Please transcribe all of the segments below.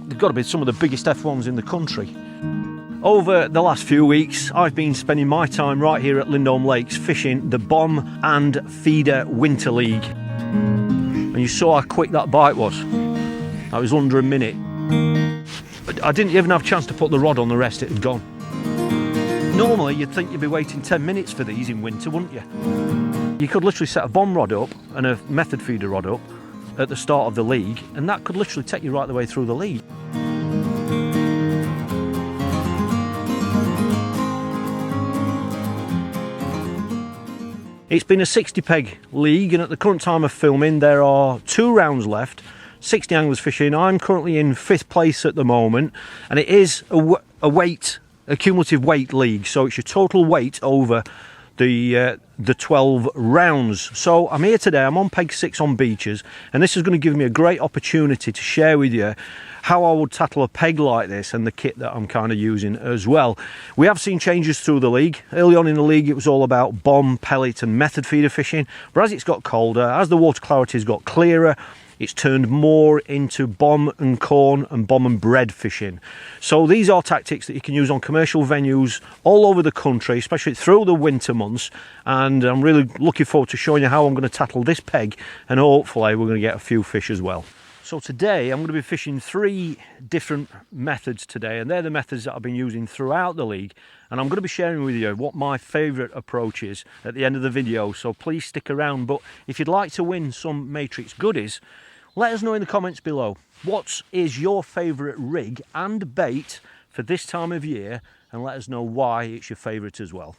they've got to be some of the biggest F1s in the country. Over the last few weeks, I've been spending my time right here at Lindholme Lakes fishing the Bomb and Feeder Winter League. And you saw how quick that bite was. That was under a minute. I didn't even have a chance to put the rod on the rest, it had gone. Normally you'd think you'd be waiting 10 minutes for these in winter, wouldn't you? You could literally set a bomb rod up and a method feeder rod up at the start of the league, and that could literally take you right the way through the league. It's been a 60 peg league, and at the current time of filming there are 2 rounds left, 60 anglers fishing. I'm currently in 5th place at the moment, and it is a cumulative weight league, so it's your total weight over the 12 rounds. So I'm here today, I'm on peg 6 on beaches, and this is going to give me a great opportunity to share with you how I would tackle a peg like this and the kit that I'm kind of using as well. We have seen changes through the league. Early on in the league it was all about bomb, pellet and method feeder fishing, but as it's got colder, as the water clarity has got clearer, it's turned more into bomb and corn and bomb and bread fishing. So these are tactics that you can use on commercial venues all over the country, especially through the winter months. And I'm really looking forward to showing you how I'm going to tackle this peg, and hopefully we're going to get a few fish as well. So today I'm going to be fishing 3 different methods today, and they're the methods that I've been using throughout the league. And I'm going to be sharing with you what my favourite approach is at the end of the video, so please stick around. But if you'd like to win some Matrix goodies, let us know in the comments below. What is your favourite rig and bait for this time of year, and let us know why it's your favourite as well.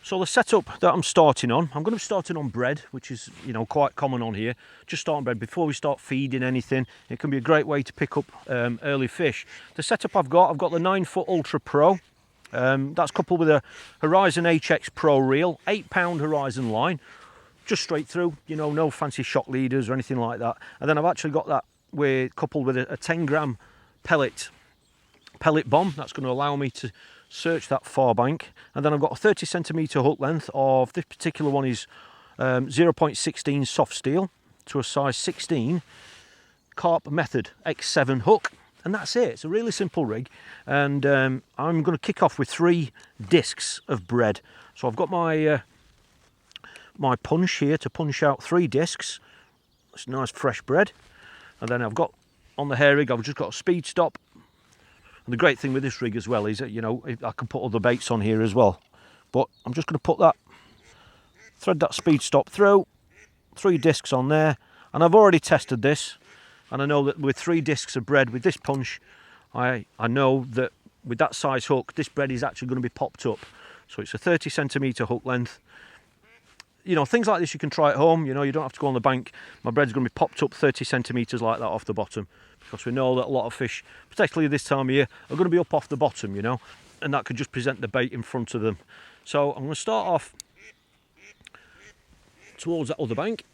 So the setup that I'm starting on, I'm going to be starting on bread, which is, you know, quite common on here. Just starting bread before we start feeding anything. It can be a great way to pick up early fish. The setup I've got the 9-foot Ultra Pro. That's coupled with a Horizon HX Pro reel, 8-pound Horizon line. Just straight through, you know, no fancy shock leaders or anything like that. And then I've actually got that coupled with a 10-gram pellet bomb. That's going to allow me to search that far bank. And then I've got a 30cm hook length of, this particular one is 0.16 soft steel to a size 16 carp method X7 hook. And that's it. It's a really simple rig. And I'm going to kick off with 3 discs of bread. So I've got my my punch here to punch out 3 discs. It's nice fresh bread. And then I've got on the hair rig, I've just got a speed stop. And the great thing with this rig as well is that, you know, I can put other baits on here as well. But I'm just going to put that, thread that speed stop through, 3 discs on there. And I've already tested this, and I know that with 3 discs of bread with this punch, I know that with that size hook, this bread is actually going to be popped up. So it's a 30cm hook length. You know, things like this you can try at home. You know, you don't have to go on the bank. My bread's going to be popped up 30cm like that off the bottom, because we know that a lot of fish, particularly this time of year, are going to be up off the bottom, you know, and that could just present the bait in front of them. So I'm going to start off towards that other bank.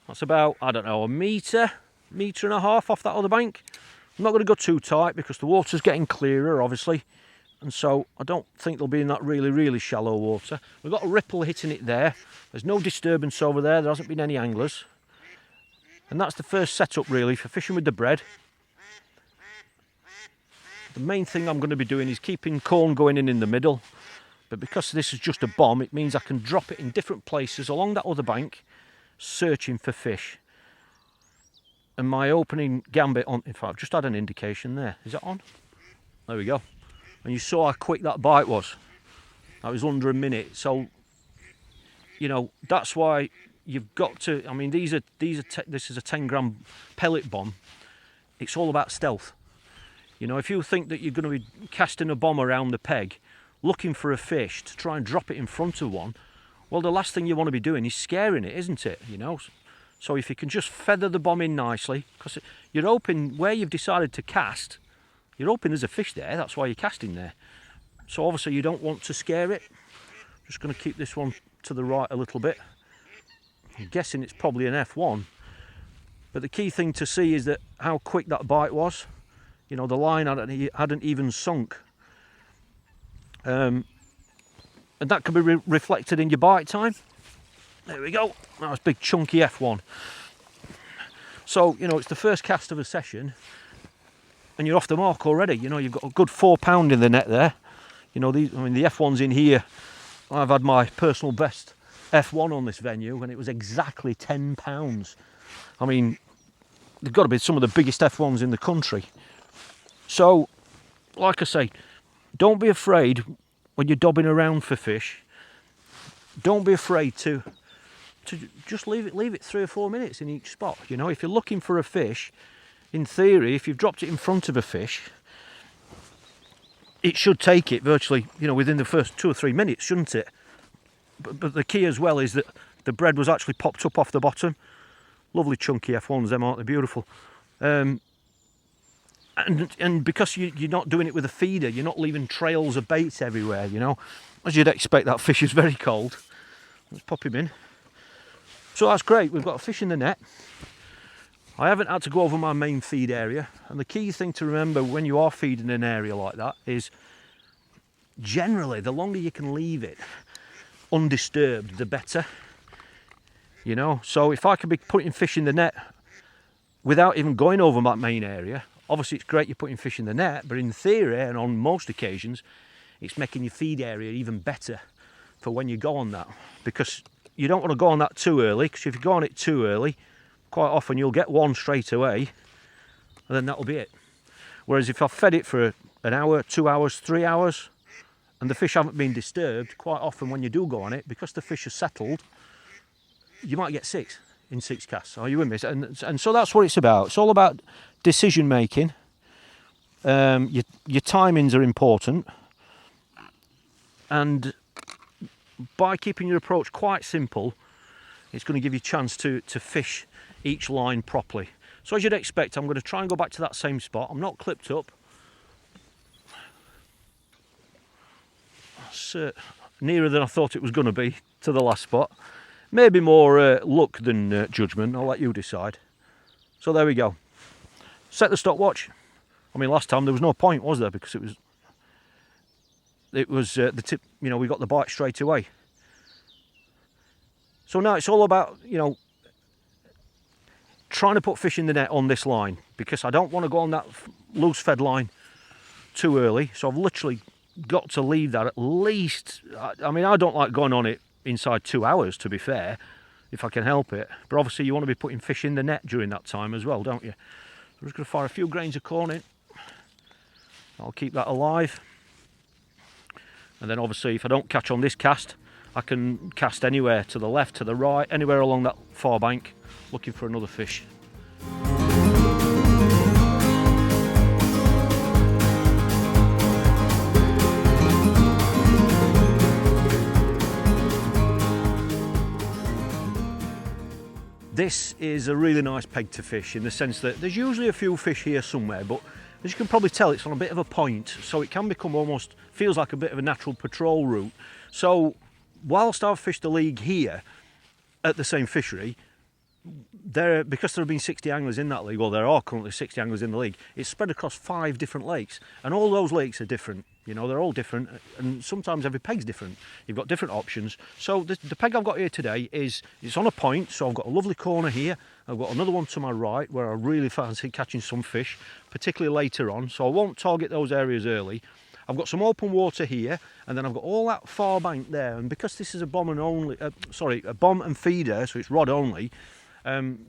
That's about, I don't know, a metre and a half off that other bank. I'm not going to go too tight because the water's getting clearer, obviously. And so I don't think they'll be in that really shallow water. We've got a ripple hitting it there. There's no disturbance over there. There hasn't been any anglers. And that's the first setup really for fishing with the bread. The main thing I'm going to be doing is keeping corn going in the middle. But because this is just a bomb, it means I can drop it in different places along that other bank, searching for fish. And my opening gambit on, in fact, I've just had an indication there. Is that on? There we go. And you saw how quick that bite was. That was under a minute. So, you know, that's why you've got to, I mean, this is a 10-gram pellet bomb. It's all about stealth. You know, if you think that you're going to be casting a bomb around the peg, looking for a fish to try and drop it in front of one, well, the last thing you want to be doing is scaring it, isn't it? You know, so if you can just feather the bomb in nicely, because you're hoping where you've decided to cast, you're hoping there's a fish there, that's why you're casting there. So obviously you don't want to scare it. Just going to keep this one to the right a little bit. I'm guessing it's probably an F1. But the key thing to see is that how quick that bite was. You know, the line hadn't even sunk. And that can be reflected in your bite time. There we go. Nice big chunky F1. So, you know, it's the first cast of a session and you're off the mark already. You know, you've got a good 4 pound in the net there. You know, these, I mean, the F1's in here. I've had my personal best F1 on this venue and it was exactly 10 pounds. I mean, they've got to be some of the biggest F1s in the country. So, like I say, don't be afraid when you're dobbing around for fish. Don't be afraid to just leave it 3 or 4 minutes in each spot. You know, if you're looking for a fish, in theory, if you've dropped it in front of a fish, it should take it virtually, you know, within the first 2 or 3 minutes, shouldn't it? But the key as well is that the bread was actually popped up off the bottom. Lovely chunky F1s, them, aren't they? Beautiful. And because you're not doing it with a feeder, you're not leaving trails of baits everywhere, you know. As you'd expect, that fish is very cold. Let's pop him in. So that's great, we've got a fish in the net. I haven't had to go over my main feed area, and the key thing to remember when you are feeding an area like that is generally the longer you can leave it undisturbed, the better. You know, so if I could be putting fish in the net without even going over my main area, obviously it's great you're putting fish in the net, but in theory and on most occasions it's making your feed area even better for when you go on that, because you don't want to go on that too early, because if you go on it too early, quite often you'll get one straight away and then that'll be it. Whereas if I've fed it for an hour, 2 hours, 3 hours and the fish haven't been disturbed, quite often when you do go on it, because the fish are settled, you might get 6 in 6 casts. Are you with me? And so that's what it's about. It's all about decision making. Your timings are important, and by keeping your approach quite simple, it's going to give you a chance to fish each line properly. So as you'd expect, I'm going to try and go back to that same spot. I'm not clipped up. That's nearer than I thought it was going to be to the last spot. Maybe more luck than judgment. I'll let you decide. So there we go. Set the stopwatch. I mean, last time there was no point, was there? Because it was the tip. You know, we got the bite straight away. So now it's all about, you know, trying to put fish in the net on this line, because I don't want to go on that loose fed line too early. So I've literally got to leave that at least. I mean, I don't like going on it inside 2 hours, to be fair, if I can help it. But obviously you want to be putting fish in the net during that time as well, don't you? I'm just going to fire a few grains of corn in. I'll keep that alive. And then obviously if I don't catch on this cast, I can cast anywhere, to the left, to the right, anywhere along that far bank, looking for another fish. This is a really nice peg to fish, in the sense that there's usually a few fish here somewhere, but as you can probably tell, it's on a bit of a point, so it can become almost, feels like a bit of a natural patrol route. So whilst I've fished the league here at the same fishery, because there have been 60 anglers in that league, or there are currently 60 anglers in the league, it's spread across 5 different lakes, and all those lakes are different. You know, they're all different, and sometimes every peg's different. You've got different options. So the peg I've got here today it's on a point, so I've got a lovely corner here. I've got another one to my right where I really fancy catching some fish, particularly later on, so I won't target those areas early. I've got some open water here, and then I've got all that far bank there, and because this is a bomb and feeder, so it's rod only,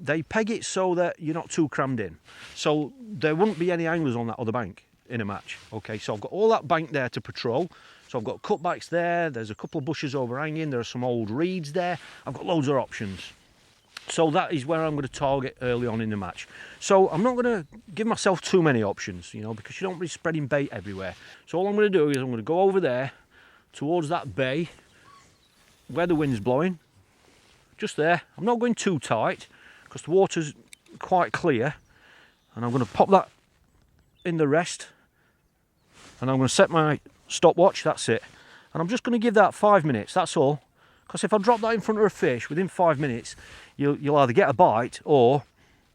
they peg it so that you're not too crammed in. So there wouldn't be any anglers on that other bank in a match. Okay, so I've got all that bank there to patrol. So I've got cutbacks there, there's a couple of bushes overhanging, there are some old reeds there. I've got loads of options. So that is where I'm going to target early on in the match. So I'm not going to give myself too many options, you know, because you don't be spreading bait everywhere. So all I'm going to do is I'm going to go over there towards that bay where the wind's blowing. Just there. I'm not going too tight because the water's quite clear, and I'm going to pop that in the rest, and I'm going to set my stopwatch. That's it, and I'm just going to give that 5 minutes. That's all, because if I drop that in front of a fish within 5 minutes, you'll either get a bite or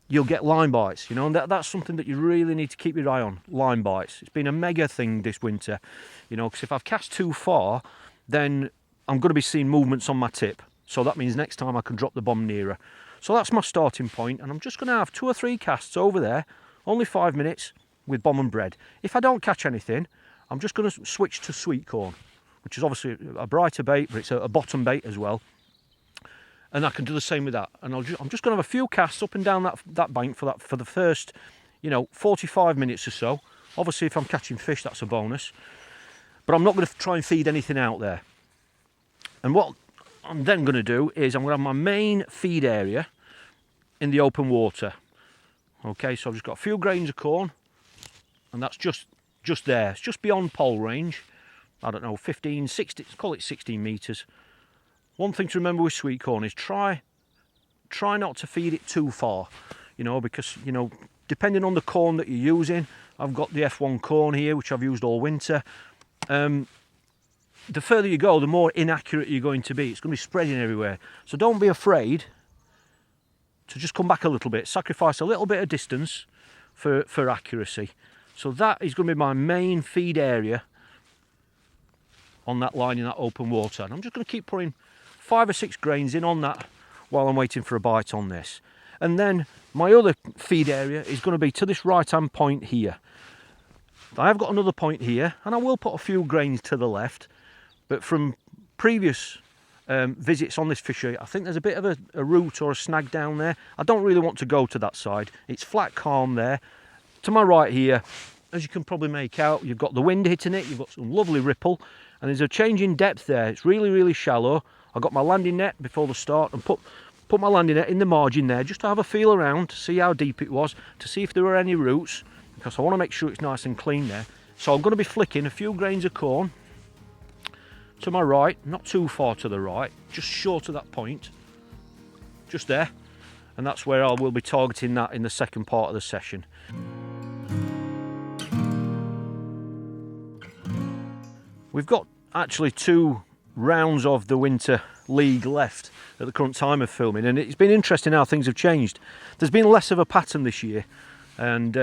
you'll get line bites, you know, and that's something that you really need to keep your eye on. Line bites. It's been a mega thing this winter, you know, because if I've cast too far, then I'm going to be seeing movements on my tip. So that means next time I can drop the bomb nearer. So that's my starting point, and I'm just going to have 2 or 3 casts over there, only 5 minutes, with bomb and bread. If I don't catch anything, I'm just going to switch to Sweetcorn, which is obviously a brighter bait, but it's a bottom bait as well. And I can do the same with that. And I'm just going to have a few casts up and down that bank for the first, 45 minutes or so. Obviously, if I'm catching fish, that's a bonus. But I'm not going to try and feed anything out there. And what I'm then going to do is I'm going to have my main feed area in the open water. Okay, so I've just got a few grains of corn, and that's just there. It's just beyond pole range. I don't know, 15, 16, call it 16 metres. One thing to remember with sweet corn is try not to feed it too far, because, depending on the corn that you're using, I've got the F1 corn here, which I've used all winter. The further you go, the more inaccurate you're going to be. It's going to be spreading everywhere. So don't be afraid to just come back a little bit, sacrifice a little bit of distance for accuracy. So that is going to be my main feed area on that line in that open water. And I'm just going to keep putting 5 or 6 grains in on that while I'm waiting for a bite on this. And then my other feed area is going to be to this right hand point here. I have got another point here, and I will put a few grains to the left, but from previous visits on this fishery, I think there's a bit of a root or a snag down there. I don't really want to go to that side. It's flat calm there. To my right here, as you can probably make out, you've got the wind hitting it, you've got some lovely ripple, and there's a change in depth there. It's really, really shallow. I got my landing net before the start and put my landing net in the margin there just to have a feel around, to see how deep it was, to see if there were any roots, because I want to make sure it's nice and clean there. So I'm going to be flicking a few grains of corn to my right, not too far to the right, just short of that point, just there, and that's where I will be targeting that in the second part of the session. We've got actually 2 rounds of the winter league left at the current time of filming, and it's been interesting how things have changed. There's been less of a pattern this year, and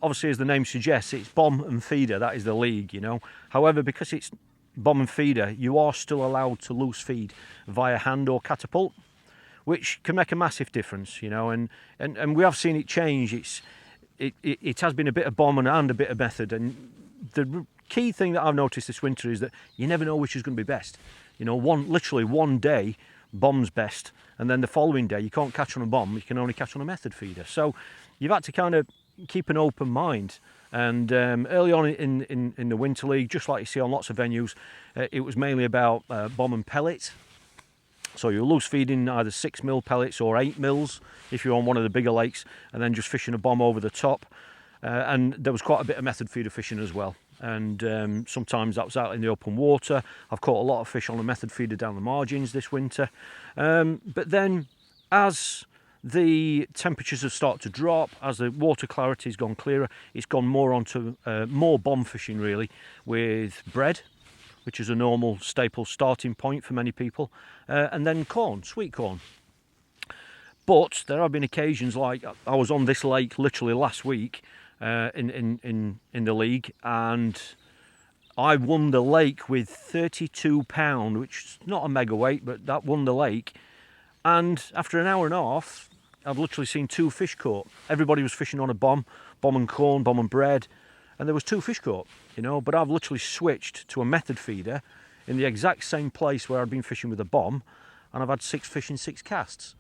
obviously, as the name suggests, it's bomb and feeder. That is the league, However, because it's bomb and feeder, you are still allowed to loose feed via hand or catapult, which can make a massive difference, and we have seen it change. It has been a bit of bomb and a bit of method, and the key thing that I've noticed this winter is that you never know which is going to be best. Literally one day bomb's best, and then the following day you can't catch on a bomb, you can only catch on a method feeder. So you've had to kind of keep an open mind. And early on in the winter league, just like you see on lots of venues, it was mainly about bomb and pellet. So you're loose feeding either 6 mil pellets or 8 mils if you're on one of the bigger lakes, and then just fishing a bomb over the top. And there was quite a bit of method feeder fishing as well. And sometimes that was out in the open water. I've caught a lot of fish on a method feeder down the margins this winter. But then as the temperatures have started to drop, as the water clarity has gone clearer, it's gone more onto more bomb fishing really, with bread, which is a normal staple starting point for many people, and then corn, sweet corn. But there have been occasions, like I was on this lake literally last week in the league, and I won the lake with 32 pound, which is not a mega weight, but that won the lake. And after an hour and a half, I've literally seen 2 fish caught. Everybody was fishing on a bomb and corn, bomb and bread, and there was 2 fish caught, but I've literally switched to a method feeder in the exact same place where I'd been fishing with a bomb, and I've had 6 fish in 6 casts.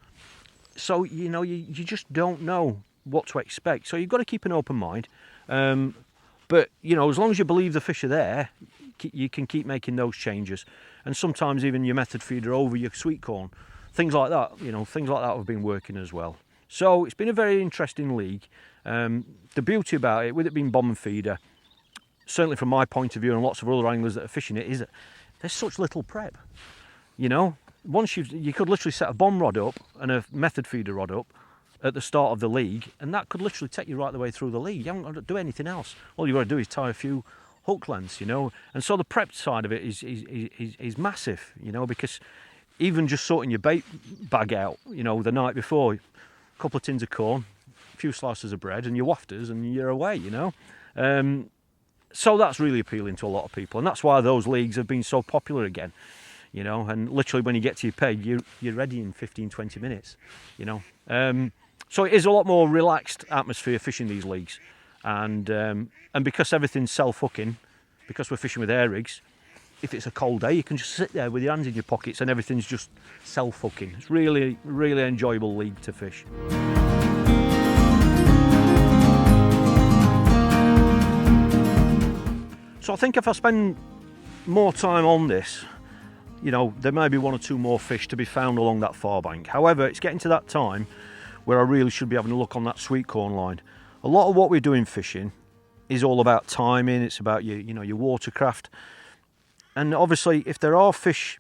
So, you just don't know what to expect. So you've got to keep an open mind. But, as long as you believe the fish are there, you can keep making those changes. And sometimes even your method feeder over your sweet corn. Things like that, things like that have been working as well. So it's been a very interesting league. The beauty about it, with it being bomb and feeder, certainly from my point of view and lots of other anglers that are fishing it, is that there's such little prep. Once you could literally set a bomb rod up and a method feeder rod up at the start of the league, and that could literally take you right the way through the league. You haven't got to do anything else. All you've got to do is tie a few hook lengths, And so the prep side of it is massive, because even just sorting your bait bag out, the night before, a couple of tins of corn, a few slices of bread and your wafters, and you're away, So that's really appealing to a lot of people, and that's why those leagues have been so popular again. you know, and literally when you get to your peg, you're ready in 15-20 minutes, you know. So it is a lot more relaxed atmosphere fishing these leagues, and because everything's self-hooking, because we're fishing with air rigs, if it's a cold day, you can just sit there with your hands in your pockets and everything's just self-hooking. It's really, really enjoyable league to fish. So I think if I spend more time on this, you know, there may be one or two more fish to be found along that far bank. However, it's getting to that time where I really should be having a look on that Sweetcorn line. A lot of what we're doing fishing is all about timing. It's about your watercraft. And obviously, if there are fish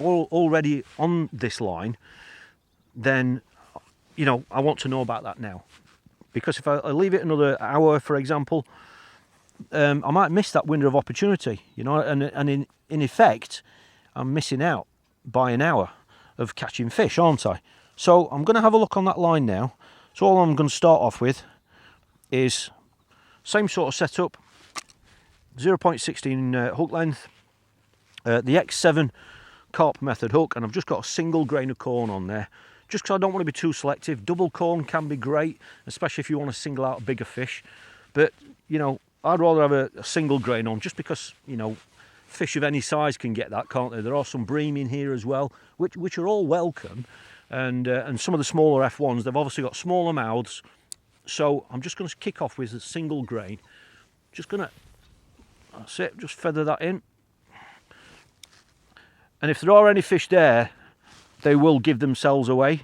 already on this line, then, you know, I want to know about that now. Because if I leave it another hour, for example, I might miss that window of opportunity, you know, and in effect, I'm missing out by an hour of catching fish, aren't I? So I'm going to have a look on that line now. So all I'm going to start off with is same sort of setup, 0.16 hook length, the X7 carp method hook, and I've just got a single grain of corn on there, just because I don't want to be too selective. Double corn can be great, especially if you want to single out a bigger fish, but, you know, I'd rather have a single grain on, just because, you know, fish of any size can get that, can't they? There are some bream in here as well, which are all welcome, and some of the smaller F1s, they've obviously got smaller mouths. So I'm just going to kick off with a single grain. Just going to, that's it, just feather that in. And if there are any fish there, they will give themselves away.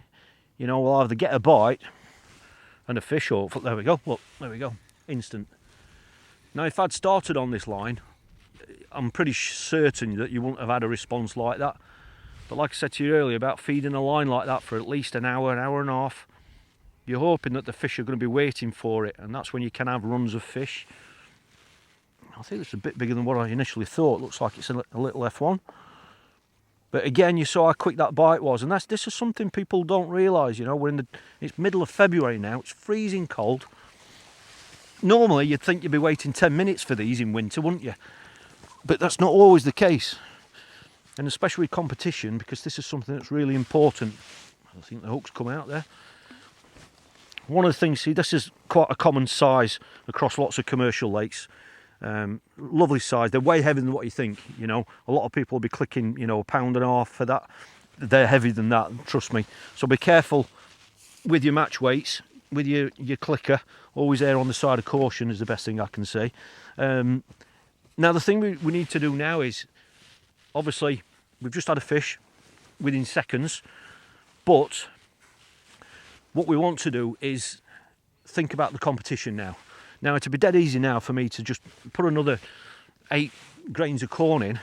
You know, we'll either get a bite and a fish, or there we go, look, there we go, instant. Now if I'd started on this line, I'm pretty certain that you wouldn't have had a response like that. But like I said to you earlier about feeding a line like that for at least an hour and a half, you're hoping that the fish are going to be waiting for it, and that's when you can have runs of fish. I think it's a bit bigger than what I initially thought. Looks like it's a little F1. But again, you saw how quick that bite was, and this is something people don't realise, you know. It's middle of February now, it's freezing cold. Normally you'd think you'd be waiting 10 minutes for these in winter, wouldn't you? But that's not always the case. And especially competition, because this is something that's really important. I think the hook's come out there. One of the things, see, this is quite a common size across lots of commercial lakes. Lovely size. They're way heavier than what you think, you know. A lot of people will be clicking, you know, £1.50 for that. They're heavier than that, trust me. So be careful with your match weights, with your clicker. Always err on the side of caution is the best thing I can say. Now the thing we need to do now is, obviously, we've just had a fish within seconds, but what we want to do is think about the competition now. Now it'd be dead easy now for me to just put another 8 grains of corn in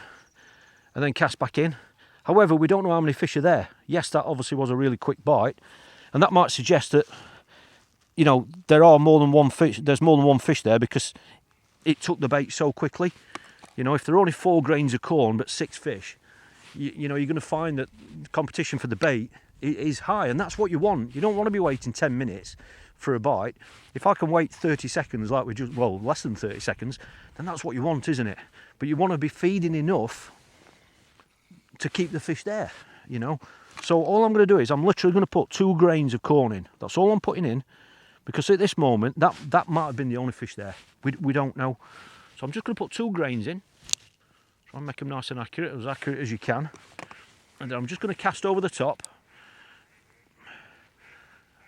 and then cast back in. However, we don't know how many fish are there. Yes, that obviously was a really quick bite, and that might suggest that, you know, there's more than one fish there because it took the bait so quickly. You know, if there are only 4 grains of corn but 6 fish, you know, you're going to find that the competition for the bait is high, and that's what you want. You don't want to be waiting 10 minutes for a bite. If I can wait 30 seconds, like we just, well, less than 30 seconds, then that's what you want, isn't it? But you want to be feeding enough to keep the fish there, you know. So all I'm going to do is I'm literally going to put 2 grains of corn in. That's all I'm putting in, because at this moment that might have been the only fish there. We don't know. So I'm just going to put 2 grains in. Try and make them nice and accurate as you can. And then I'm just going to cast over the top.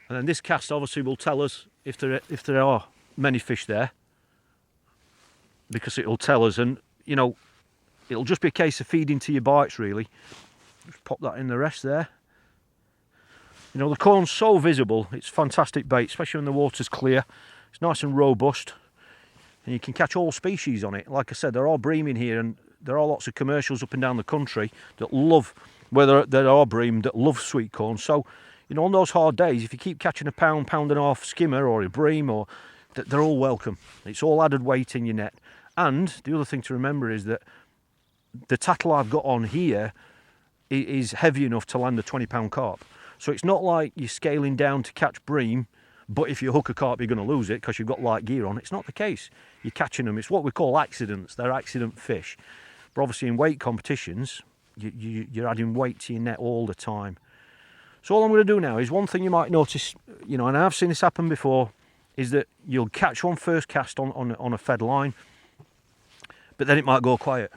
And then this cast obviously will tell us if there are many fish there, because it will tell us, and you know, it'll just be a case of feeding to your bites really. Just pop that in the rest there. You know, the corn's so visible, it's fantastic bait, especially when the water's clear. It's nice and robust, and you can catch all species on it. Like I said, there are bream in here, and there are lots of commercials up and down the country that love, whether there are bream that love sweet corn. So, you know, on those hard days, if you keep catching a £1.50 skimmer or a bream, or they're all welcome. It's all added weight in your net. And the other thing to remember is that the tackle I've got on here is heavy enough to land a 20-pound carp. So it's not like you're scaling down to catch bream, but if you hook a carp, you're going to lose it because you've got light gear on. It's not the case. You're catching them. It's what we call accidents. They're accident fish. But obviously in weight competitions, you're adding weight to your net all the time. So all I'm going to do now is, one thing you might notice, you know, and I've seen this happen before, is that you'll catch one first cast on a fed line, but then it might go quiet,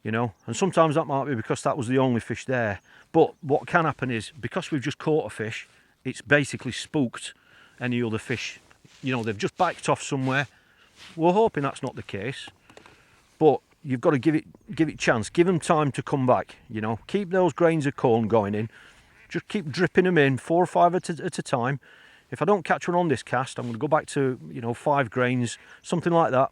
you know, and sometimes that might be because that was the only fish there. But what can happen is, because we've just caught a fish, it's basically spooked any other fish. You know, they've just backed off somewhere. We're hoping that's not the case, but you've got to give it chance, give them time to come back, you know, keep those grains of corn going in, just keep dripping them in 4 or 5 at a time. If I don't catch one on this cast, I'm going to go back to, you know, 5 grains, something like that,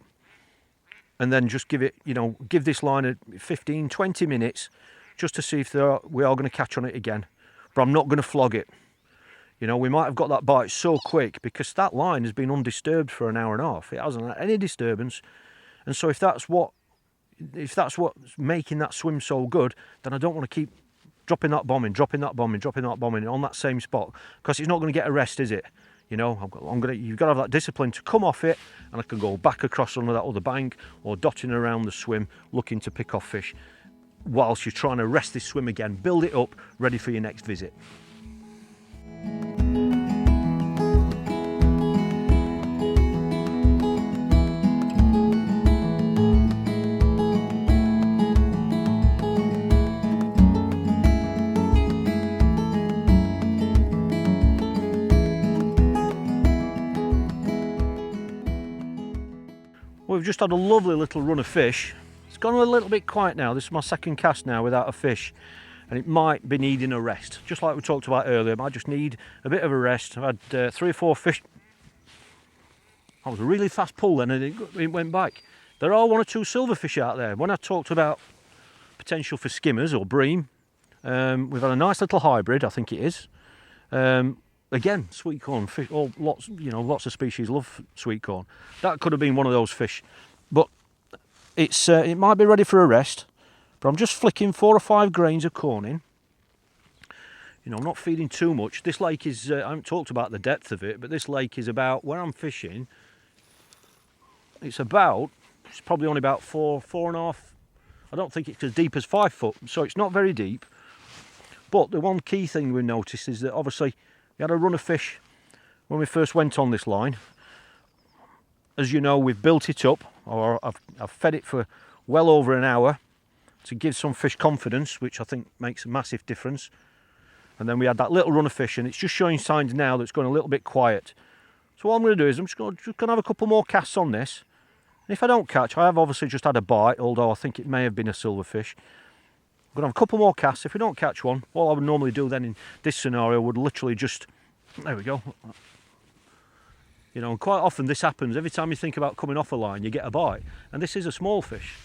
and then just give it, you know, give this line a 15, 20 minutes just to see if we are going to catch on it again. But I'm not going to flog it. You know, we might have got that bite so quick because that line has been undisturbed for an hour and a half. It hasn't had any disturbance. And so if that's what's making that swim so good, then I don't want to keep dropping that bombing on that same spot, because it's not going to get a rest, is it? You know, you've got to have that discipline to come off it, and I can go back across under that other bank or dotting around the swim looking to pick off fish whilst you're trying to rest this swim again, build it up, ready for your next visit. We've just had a lovely little run of fish. It's gone a little bit quiet now. This is my second cast now without a fish, and it might be needing a rest. Just like we talked about earlier, I might just need a bit of a rest. I've had 3 or 4 fish. That was a really fast pull then, and it went back. There are 1 or 2 silverfish out there. When I talked about potential for skimmers or bream, we've had a nice little hybrid, I think it is. Again, sweet corn fish. Lots of species love sweet corn. That could have been one of those fish, but it might be ready for a rest. But I'm just flicking 4 or 5 grains of corn in. You know, I'm not feeding too much. This lake is, I haven't talked about the depth of it, but this lake is about, where I'm fishing, it's probably only about 4.5. I don't think it's as deep as 5 foot, so it's not very deep. But the one key thing we noticed is that obviously we had a run of fish when we first went on this line. As you know, we've built it up, or I've fed it for well over an hour to give some fish confidence, which I think makes a massive difference. And then we had that little run of fish, and it's just showing signs now that it's going a little bit quiet. So what I'm going to do is I'm just going to have a couple more casts on this. And if I don't catch, I have obviously just had a bite, although I think it may have been a silverfish. I'm going to have a couple more casts. If we don't catch one, what I would normally do then in this scenario would literally just, there we go. You know, and quite often this happens. Every time you think about coming off a line, you get a bite. And this is a small fish.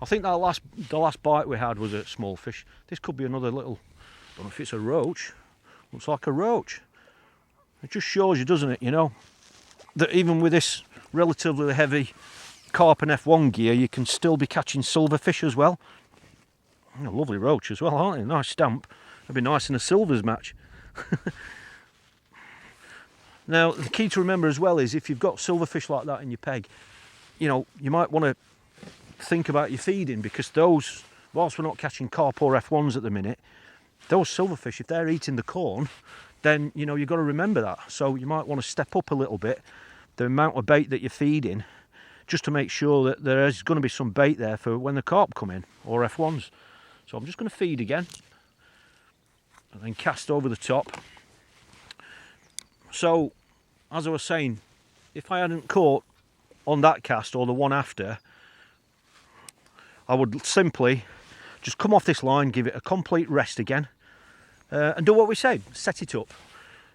I think the last bite we had was a small fish. This could be another little, I don't know if it's a roach. Looks like a roach. It just shows you, doesn't it, you know, that even with this relatively heavy carp and F1 gear, you can still be catching silverfish as well. A lovely roach as well, aren't they? Nice stamp. That'd be nice in a silvers match. Now, the key to remember as well is if you've got silverfish like that in your peg, you know, you might want to think about your feeding, because those, whilst we're not catching carp or F1s at the minute, those silverfish, if they're eating the corn, then, you know, you've got to remember that. So you might want to step up a little bit the amount of bait that you're feeding, just to make sure that there is going to be some bait there for when the carp come in, or F1s. So I'm just going to feed again and then cast over the top. So, as I was saying, if I hadn't caught on that cast or the one after, I would simply just come off this line, give it a complete rest again, and do what we say, set it up.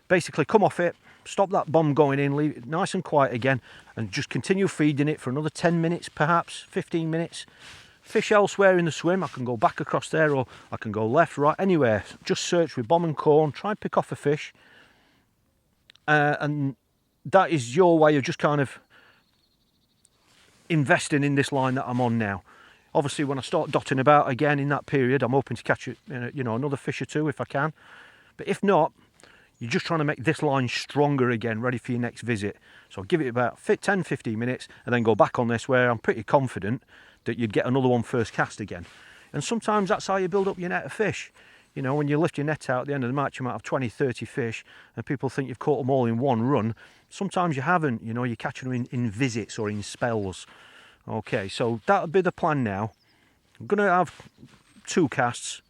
Basically come off it, stop that bomb going in, leave it nice and quiet again, and just continue feeding it for another 10 minutes, perhaps 15 minutes. Fish elsewhere in the swim, I can go back across there, or I can go left, right, anywhere. Just search with bomb and corn, try and pick off a fish. And that is your way of just kind of investing in this line that I'm on now. Obviously, when I start dotting about again in that period, I'm hoping to catch another fish or 2 if I can. But if not, you're just trying to make this line stronger again, ready for your next visit. So I'll give it about 10-15 minutes and then go back on this, where I'm pretty confident that you'd get another one first cast again. And sometimes that's how you build up your net of fish. You know, when you lift your net out at the end of the match, you might have 20, 30 fish, and people think you've caught them all in one run. Sometimes you haven't, you know, you're catching them in visits or in spells. Okay, so that'll be the plan now. I'm going to have 2 casts.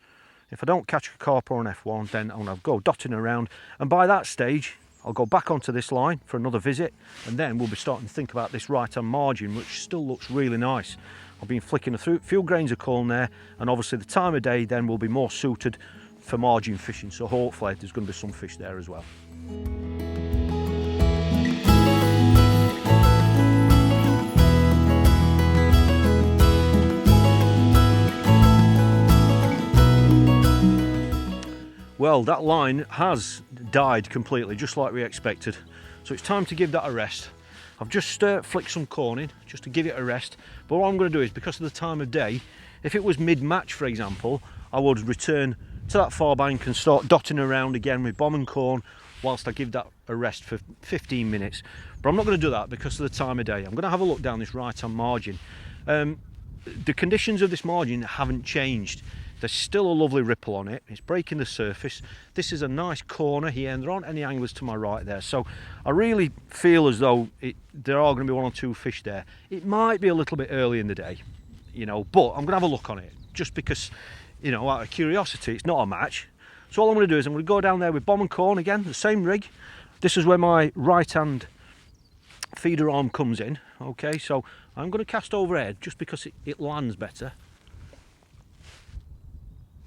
If I don't catch a carp or an F1, then I'll go dotting around. And by that stage, I'll go back onto this line for another visit, and then we'll be starting to think about this right-hand margin, which still looks really nice. I've been flicking a few grains of corn there, and obviously the time of day then will be more suited for margin fishing, so hopefully there's going to be some fish there as well. Well, that line has died completely, just like we expected, so it's time to give that a rest. I've just flicked some corn in just to give it a rest, but what I'm going to do is, because of the time of day, if it was mid-match for example, I would return to that far bank and start dotting around again with bomb and corn whilst I give that a rest for 15 minutes. But I'm not going to do that because of the time of day. I'm going to have a look down this right-hand margin. The conditions of this margin haven't changed. There's still a lovely ripple on it. It's breaking the surface. This is a nice corner here, and there aren't any anglers to my right there. So I really feel as though there are going to be 1 or 2 fish there. It might be a little bit early in the day, you know, but I'm going to have a look on it just because, you know, out of curiosity. It's not a match. So all I'm going to do is I'm going to go down there with bomb and corn again, the same rig. This is where my right-hand feeder arm comes in. Okay, so I'm going to cast overhead just because it lands better.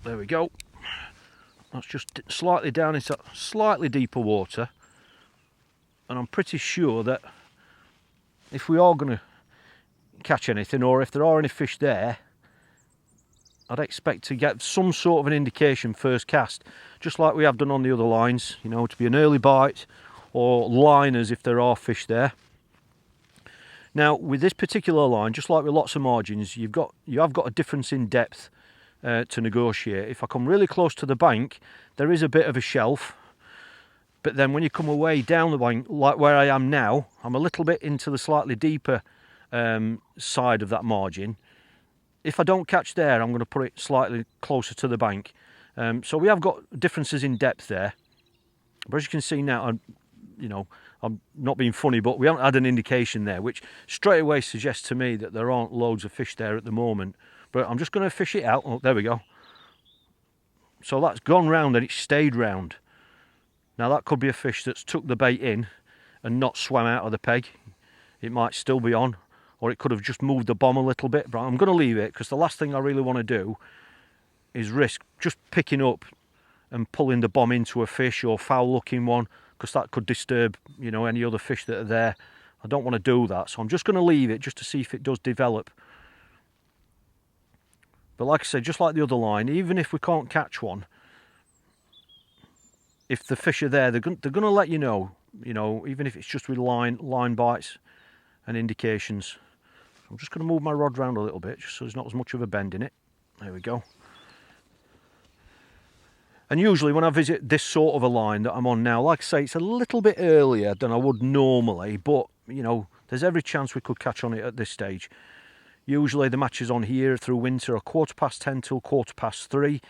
There we go. That's just slightly down into slightly deeper water, and I'm pretty sure that if we are going to catch anything, or if there are any fish there, I'd expect to get some sort of an indication first cast, just like we have done on the other lines, you know, to be an early bite or liners if there are fish there. Now with this particular line, just like with lots of margins, you have got a difference in depth to negotiate. If I come really close to the bank, there is a bit of a shelf, but then when you come away down the bank, like where I am now, I'm a little bit into the slightly deeper side of that margin. If I don't catch there, I'm going to put it slightly closer to the bank. So we have got differences in depth there, but as you can see now, I'm not being funny, but we haven't had an indication there, which straight away suggests to me that there aren't loads of fish there at the moment. But I'm just going to fish it out. Oh, there we go. So that's gone round and it's stayed round. Now that could be a fish that's took the bait in and not swam out of the peg. It might still be on, or it could have just moved the bomb a little bit, but I'm going to leave it because the last thing I really want to do is risk just picking up and pulling the bomb into a fish or foul looking one, because that could disturb, you know, any other fish that are there. I don't want to do that, so I'm just going to leave it just to see if it does develop. But like I said, just like the other line, even if we can't catch one, if the fish are there, they're going to let you know, even if it's just with line bites and indications. I'm just going to move my rod round a little bit just so there's not as much of a bend in it. There we go. And usually when I visit this sort of a line that I'm on now, like I say, it's a little bit earlier than I would normally, but there's every chance we could catch on it at this stage. Usually the matches on here through winter are 10:15 till 3:15,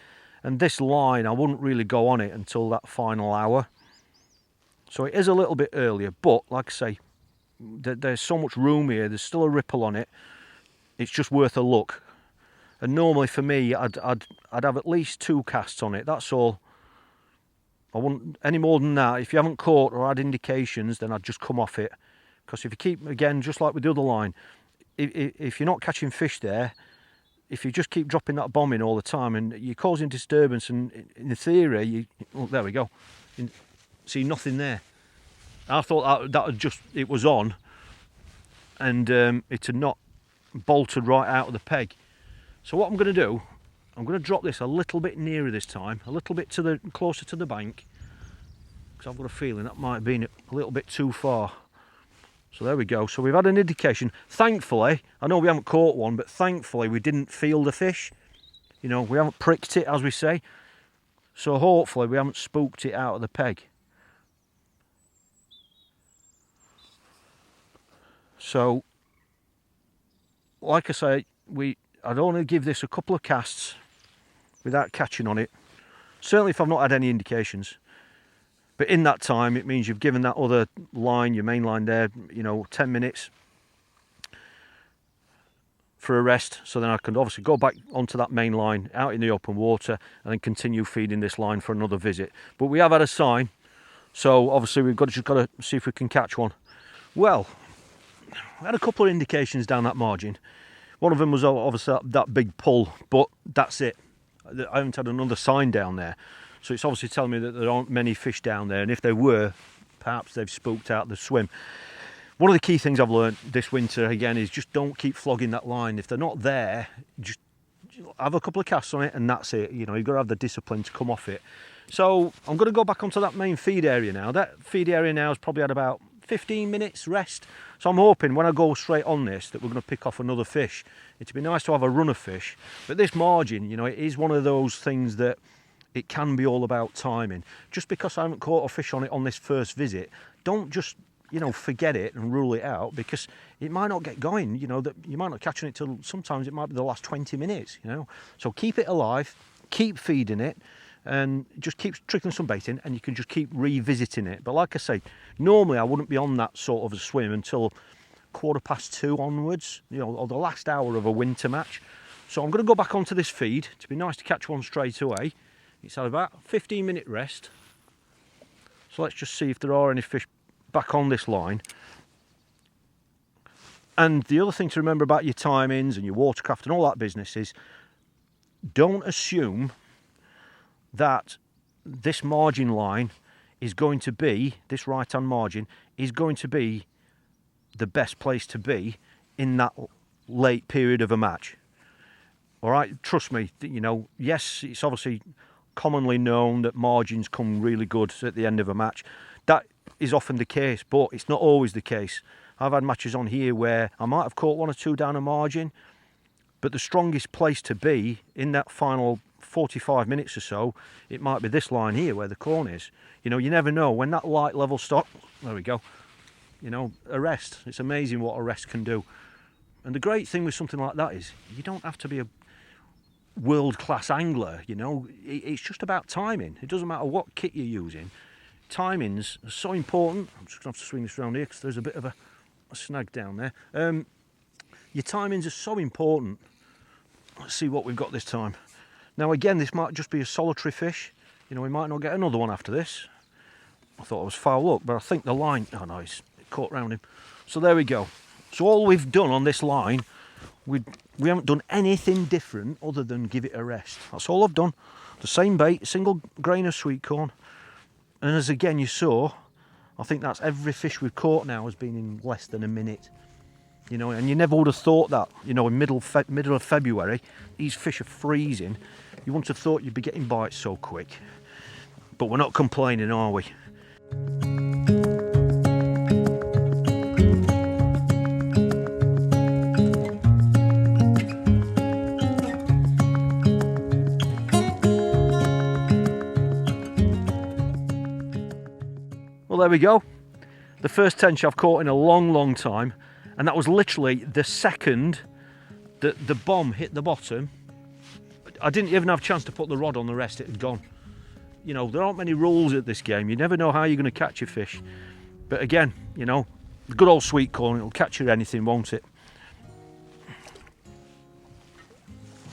and this line I wouldn't really go on it until that final hour. So it is a little bit earlier, but like I say, there's so much room here, there's still a ripple on it. It's just worth a look. And normally for me, I'd have at least 2 casts on it, that's all. I wouldn't any more than that. If you haven't caught or had indications, then I'd just come off it. Because if you keep, again, just like with the other line, if you're not catching fish there, if you just keep dropping that bomb in all the time and you're causing disturbance, and in theory, there we go, see nothing there. I thought that it was on, and it had not bolted right out of the peg. So what I'm going to do, I'm going to drop this a little bit nearer this time, a little bit closer to the bank, because I've got a feeling that might have been a little bit too far. So there we go. So we've had an indication. Thankfully, I know we haven't caught one, but thankfully we didn't feel the fish. We haven't pricked it, as we say. So hopefully we haven't spooked it out of the peg. So, like I say, I'd only give this a couple of casts without catching on it. Certainly if I've not had any indications. But in that time, it means you've given that other line, your main line there, 10 minutes for a rest. So then I can obviously go back onto that main line out in the open water and then continue feeding this line for another visit. But we have had a sign, so obviously we've just got to see if we can catch one. Well, I had a couple of indications down that margin. One of them was obviously that big pull, but that's it. I haven't had another sign down there. So it's obviously telling me that there aren't many fish down there, and if there were, perhaps they've spooked out the swim. One of the key things I've learned this winter, again, is just don't keep flogging that line. If they're not there, just have a couple of casts on it, and that's it. You've got to have the discipline to come off it. So I'm going to go back onto that main feed area now. That feed area now has probably had about 15 minutes rest. So I'm hoping when I go straight on this that we're going to pick off another fish. It'd be nice to have a run of fish. But this margin, it is one of those things that it can be all about timing. Just because I haven't caught a fish on it on this first visit, don't just, forget it and rule it out, because it might not get going. That you might not catch it till sometimes it might be the last 20 minutes, So keep it alive, keep feeding it, and just keep trickling some bait in, and you can just keep revisiting it. But like I say, normally I wouldn't be on that sort of a swim until 2:15 onwards, or the last hour of a winter match. So I'm going to go back onto this feed. It'd be nice to catch one straight away. It's had about a 15-minute rest. So let's just see if there are any fish back on this line. And the other thing to remember about your timings and your watercraft and all that business is, don't assume that this margin line is going to be, this right-hand margin, is going to be the best place to be in that late period of a match. All right, trust me, yes, it's obviously commonly known that margins come really good at the end of a match. That is often the case, but it's not always the case. I've had matches on here where I might have caught one or two down a margin, but the strongest place to be in that final 45 minutes or so, it might be this line here where the corn is. You never know when that light level stops. There we go. A rest. It's amazing what a rest can do. And the great thing with something like that is you don't have to be a world-class angler. It's just about timing. It doesn't matter what kit you're using. Timings are so important. I'm just going to have to swing this around here because there's a bit of a snag down there. Your timings are so important. Let's see what we've got this time. Now again, this might just be a solitary fish. We might not get another one after this. I thought it was foul up, but I think the line, oh no, it's caught round him. So there we go. So all we've done on this line, we haven't done anything different other than give it a rest. That's all I've done. The same bait, single grain of sweet corn. And as again you saw, I think that's every fish we've caught now has been in less than a minute. And you never would have thought that, in middle of February, these fish are freezing. You wouldn't have thought you'd be getting bites so quick. But we're not complaining, are we? Well, there we go. The first tench I've caught in a long time, and that was literally the second that the bomb hit the bottom. I didn't even have a chance to put the rod on, the rest it had gone. There aren't many rules at this game. You never know how you're going to catch a fish. But again, the good old sweet corn, it'll catch you anything, won't it?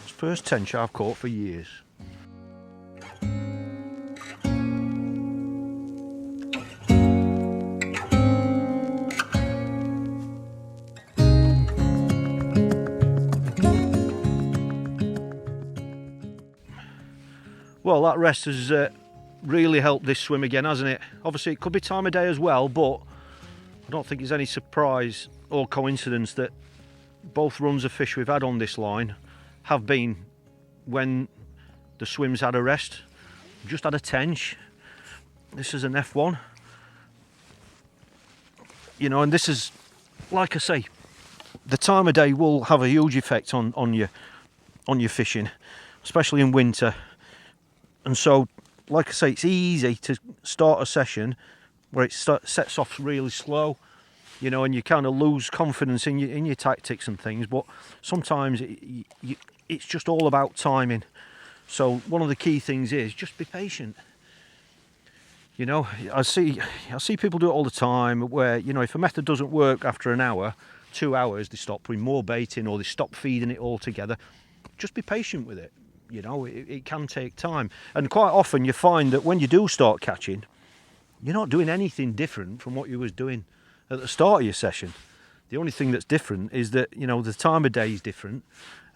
It's the first tench I've caught for years. Well, that rest has really helped this swim again, hasn't it? Obviously, it could be time of day as well, but I don't think it's any surprise or coincidence that both runs of fish we've had on this line have been when the swim's had a rest. We've just had a tench. This is an F1. And this is, like I say, the time of day will have a huge effect on your fishing, especially in winter. And so, like I say, it's easy to start a session where it sets off really slow, you know, and you kind of lose confidence in your tactics and things. But sometimes it's just all about timing. So one of the key things is just be patient. You know, I see people do it all the time where, you know, if a method doesn't work after an hour, 2 hours, they stop putting more bait in or they stop feeding it altogether. Just be patient with it. You know, it can take time. And quite often you find that when you do start catching, you're not doing anything different from what you was doing at the start of your session. The only thing that's different is that, you know, the time of day is different.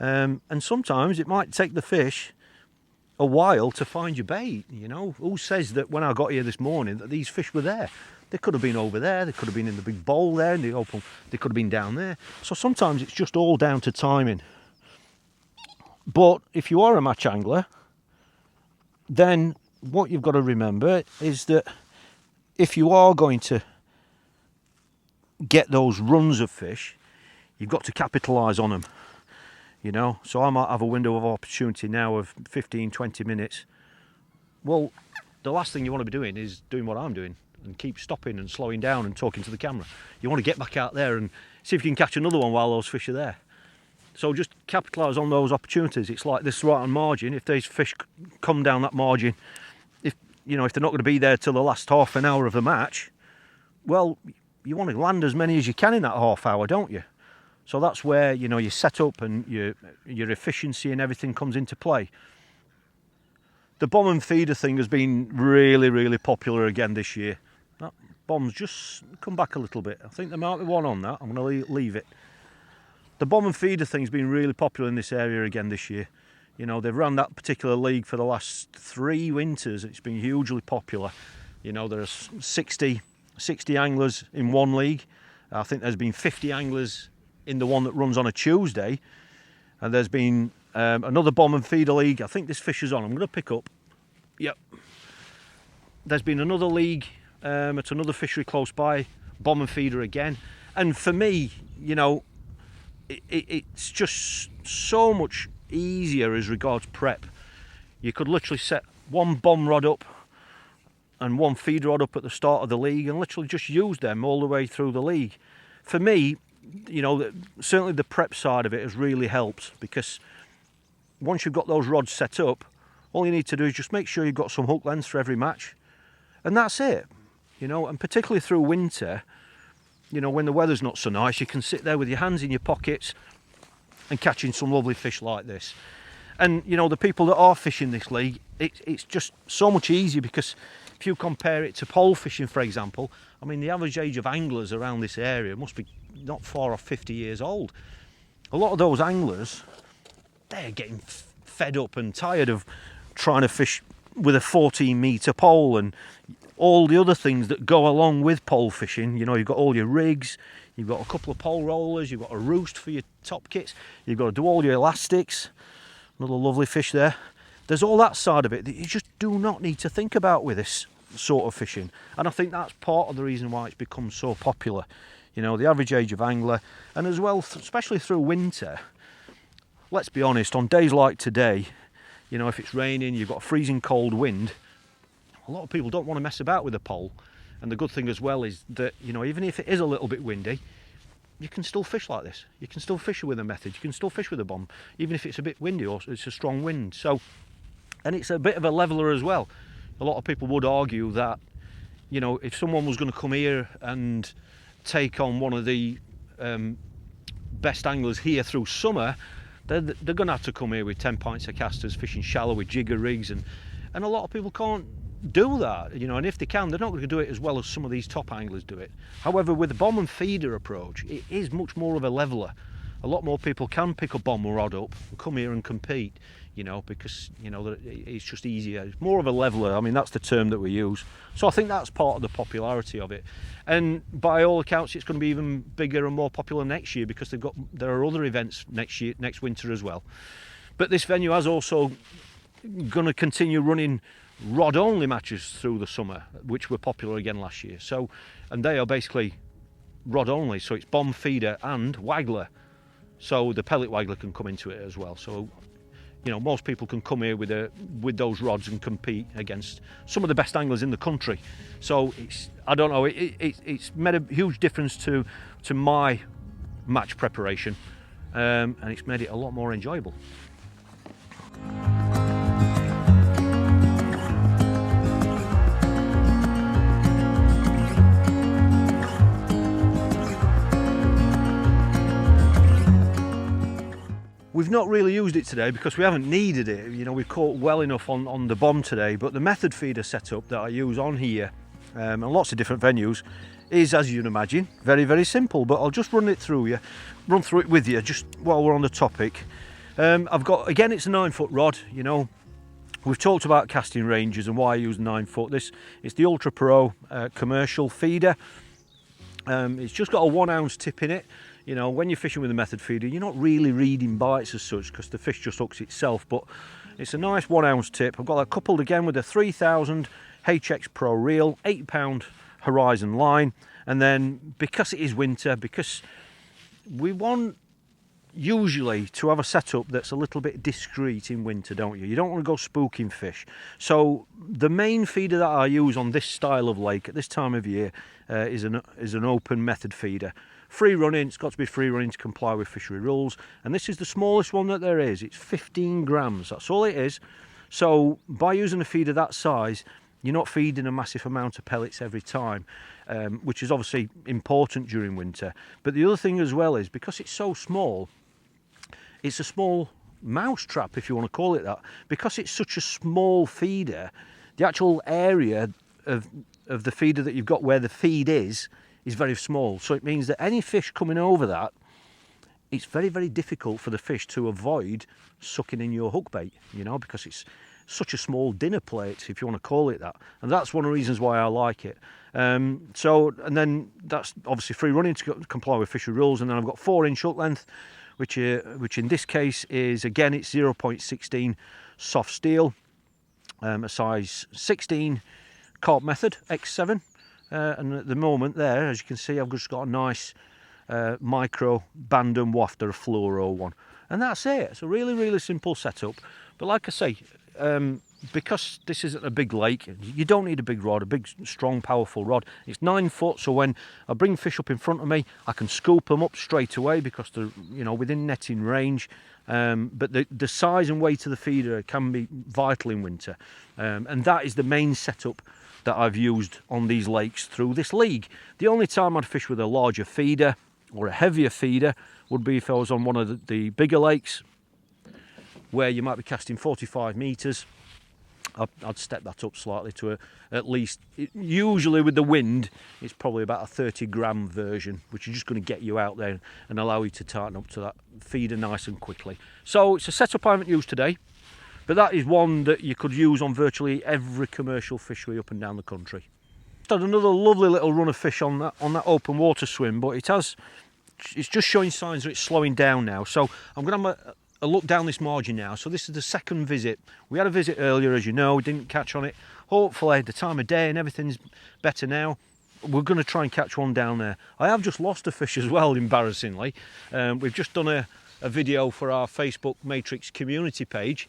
And sometimes it might take the fish a while to find your bait. You know, who says that when I got here this morning that these fish were there? They could have been over there, they could have been in the big bowl there in the open, they could have been down there. So sometimes it's just all down to timing. But if you are a match angler, then what you've got to remember is that if you are going to get those runs of fish, you've got to capitalise on them. You know, so I might have a window of opportunity now of 15-20 minutes. Well, the last thing you want to be doing is doing what I'm doing and keep stopping and slowing down and talking to the camera. You want to get back out there and see if you can catch another one while those fish are there. So just capitalise on those opportunities. It's like this right on margin. If these fish come down that margin, if they're not going to be there till the last half an hour of the match, well, you want to land as many as you can in that half hour, don't you? So that's where, you know, your setup and your efficiency and everything comes into play. The bomb and feeder thing has been really, really popular again this year. That bomb's just come back a little bit. I think there might be one on that. I'm going to leave it. The bomb and feeder thing's been really popular in this area again this year. You know, they've run that particular league for the last 3 winters. It's been hugely popular. You know, there's 60 anglers in one league. I think there's been 50 anglers in the one that runs on a Tuesday, and there's been another bomb and feeder league. I think this fish is on. I'm going to pick up. Yep. There's been another league at another fishery close by, bomb and feeder again. And for me, you know, it's just so much easier as regards prep. You could literally set one bomb rod up and one feeder rod up at the start of the league and literally just use them all the way through the league. For me, you know, certainly the prep side of it has really helped, because once you've got those rods set up, all you need to do is just make sure you've got some hook lengths for every match, and that's it. You know, and particularly through winter, you know, when the weather's not so nice, you can sit there with your hands in your pockets and catching some lovely fish like this. And you know, the people that are fishing this league, it's just so much easier, because if you compare it to pole fishing, for example, I mean, the average age of anglers around this area must be not far off 50 years old. A lot of those anglers, they're getting fed up and tired of trying to fish with a 14-metre pole and all the other things that go along with pole fishing. You know, you've got all your rigs, you've got a couple of pole rollers, you've got a roost for your top kits, you've got to do all your elastics. Another lovely fish there. There's all that side of it that you just do not need to think about with this sort of fishing, and I think that's part of the reason why it's become so popular. You know, the average age of angler, and as well, especially through winter, let's be honest, on days like today, you know, if it's raining, you've got a freezing cold wind, a lot of people don't want to mess about with a pole. And the good thing as well is that, you know, even if it is a little bit windy, you can still fish like this. You can still fish with a method, you can still fish with a bomb, even if it's a bit windy or it's a strong wind. So, and it's a bit of a leveler as well. A lot of people would argue that, you know, if someone was going to come here and take on one of the best anglers here through summer, they're going to have to come here with 10 pints of casters, fishing shallow with jigger rigs, and a lot of people can't do that, you know, and if they can, they're not going to do it as well as some of these top anglers do it. However, with the bomb and feeder approach, it is much more of a leveler. A lot more people can pick a bomb rod up and come here and compete, you know, because, you know, it's just easier. It's more of a leveler. I mean, that's the term that we use. So I think that's part of the popularity of it. And by all accounts, it's going to be even bigger and more popular next year, because there are other events next winter as well. But this venue has also going to continue running rod only matches through the summer, which were popular again last year. So, and they are basically rod only, so it's bomb, feeder and waggler. So the pellet waggler can come into it as well. So, you know, most people can come here with those rods and compete against some of the best anglers in the country. So I don't know, it's made a huge difference to my match preparation, and it's made it a lot more enjoyable. We've not really used it today because we haven't needed it. You know, we've caught well enough on the bomb today, but the method feeder setup that I use on here and lots of different venues is, as you'd imagine, very, very simple, but I'll just run through it with you just while we're on the topic. I've got, again, it's a 9-foot rod. You know, we've talked about casting ranges and why I use 9-foot. It's the Ultra Pro commercial feeder. It's just got a 1 ounce tip in it. You know, when you're fishing with a method feeder, you're not really reading bites as such because the fish just hooks itself, but it's a nice 1 ounce tip. I've got that coupled again with a 3000 HX Pro reel, 8-pound Horizon line, and then because it is winter, because we want usually to have a setup that's a little bit discreet in winter, don't you? You don't want to go spooking fish. So the main feeder that I use on this style of lake at this time of year is an open method feeder. Free running, it's got to be free running to comply with fishery rules, and this is the smallest one that there is. It's 15 grams, that's all it is. So by using a feeder that size, you're not feeding a massive amount of pellets every time, which is obviously important during winter. But the other thing as well is, because it's so small, it's a small mouse trap, if you want to call it that. Because it's such a small feeder, the actual area of the feeder that you've got where the feed is very small. So it means that any fish coming over that, it's very, very difficult for the fish to avoid sucking in your hook bait, you know, because it's such a small dinner plate, if you want to call it that. And that's one of the reasons why I like it. And then that's obviously free running to comply with fishery rules. And then I've got 4-inch hook length, which in this case is, again, it's 0.16 soft steel, a size 16 carp method X7. And at the moment there, as you can see, I've just got a nice micro Bandom wafter fluoro one, and that's it. It's a really, really simple setup. But like I say, because this isn't a big lake, you don't need a big rod, a big, strong, powerful rod. It's 9 foot, so when I bring fish up in front of me, I can scoop them up straight away because they're, you know, within netting range. But the size and weight of the feeder can be vital in winter, and that is the main setup that I've used on these lakes through this league. The only time I'd fish with a larger feeder or a heavier feeder would be if I was on one of the bigger lakes where you might be casting 45 metres. I'd step that up slightly to at least, usually with the wind, it's probably about a 30 gram version, which is just going to get you out there and allow you to tighten up to that feeder nice and quickly. So it's a setup I haven't used today, but that is one that you could use on virtually every commercial fishery up and down the country. Had another lovely little run of fish on that open water swim, but it's just showing signs that it's slowing down now. So I'm going to have a look down this margin now. So this is the second visit. We had a visit earlier, as you know, we didn't catch on it. Hopefully the time of day and everything's better now. We're going to try and catch one down there. I have just lost a fish as well, embarrassingly. We've just done a video for our Facebook Matrix community page,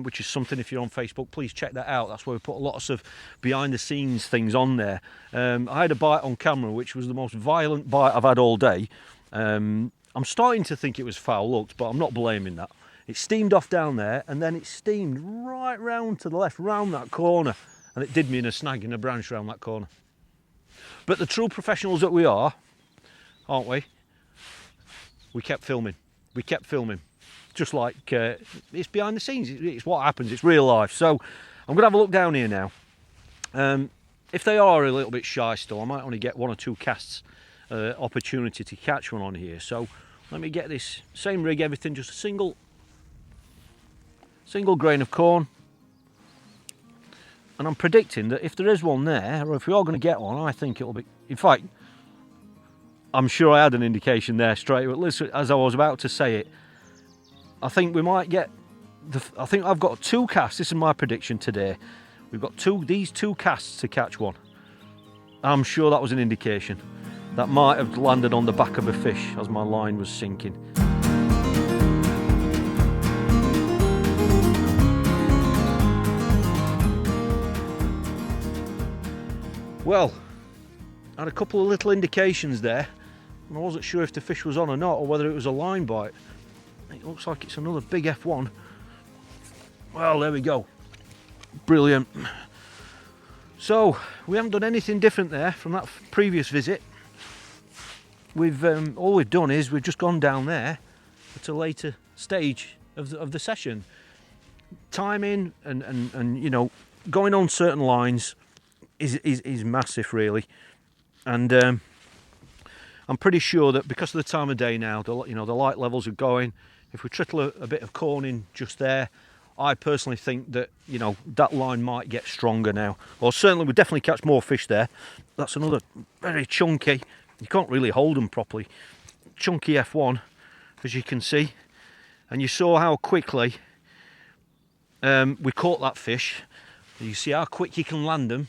which is something, if you're on Facebook, please check that out. That's where we put lots of behind the scenes things on there. I had a bite on camera which was the most violent bite I've had all day. I'm starting to think it was foul looked, but I'm not blaming that. It steamed off down there, and then it steamed right round to the left, round that corner, and it did me in a snag in a branch round that corner. But the true professionals that we are, aren't we? We kept filming. We kept filming. Just like it's behind the scenes, it's what happens, it's real life. So I'm going to have a look down here now. If they are a little bit shy still, I might only get 1 or 2 casts opportunity to catch one on here. So let me get this same rig, everything, just a single grain of corn. And I'm predicting that if there is one there, or if we are going to get one, I think it'll be, in fact, I'm sure I had an indication there straight away. Listen, as I was about to say it, I think we might get, I think I've got 2 casts. This is my prediction today. We've got these 2 casts to catch one. I'm sure that was an indication. That might have landed on the back of a fish as my line was sinking. Well, I had a couple of little indications there, and I wasn't sure if the fish was on or not, or whether it was a line bite. It looks like it's another big F1. Well, there we go. Brilliant. So we haven't done anything different there from that previous visit. We've all we've done is we've just gone down there at a later stage of the session. Timing and you know, going on certain lines is massive, really. And I'm pretty sure that because of the time of day now, the light levels are going. If we trickle a bit of corn in just there, I personally think that, you know, that line might get stronger now. Or certainly we'll definitely catch more fish there. That's another very chunky, you can't really hold them properly, chunky F1, as you can see. And you saw how quickly we caught that fish. You see how quick you can land them.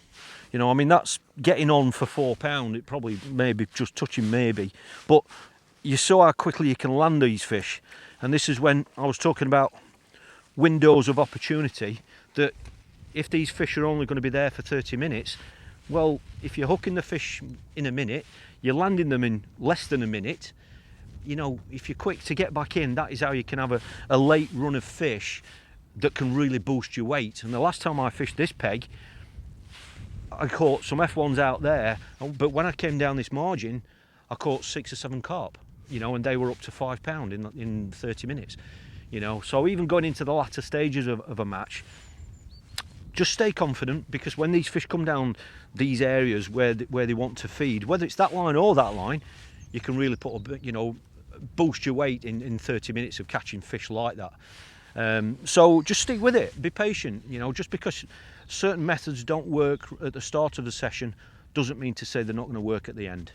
You know, I mean, that's getting on for £4. It probably maybe just touching maybe. But you saw how quickly you can land these fish. And this is when I was talking about windows of opportunity, that if these fish are only going to be there for 30 minutes, well, if you're hooking the fish in a minute, you're landing them in less than a minute. You know, if you're quick to get back in, that is how you can have a late run of fish that can really boost your weight. And the last time I fished this peg, I caught some F1s out there, but when I came down this margin, I caught 6 or 7 carp, you know, and they were up to £5 in 30 minutes. You know, so even going into the latter stages of a match, just stay confident, because when these fish come down these areas where they want to feed, whether it's that line or that line, you can really put a, you know, boost your weight in 30 minutes of catching fish like that. So just stick with it, be patient. You know, just because certain methods don't work at the start of the session doesn't mean to say they're not going to work at the end.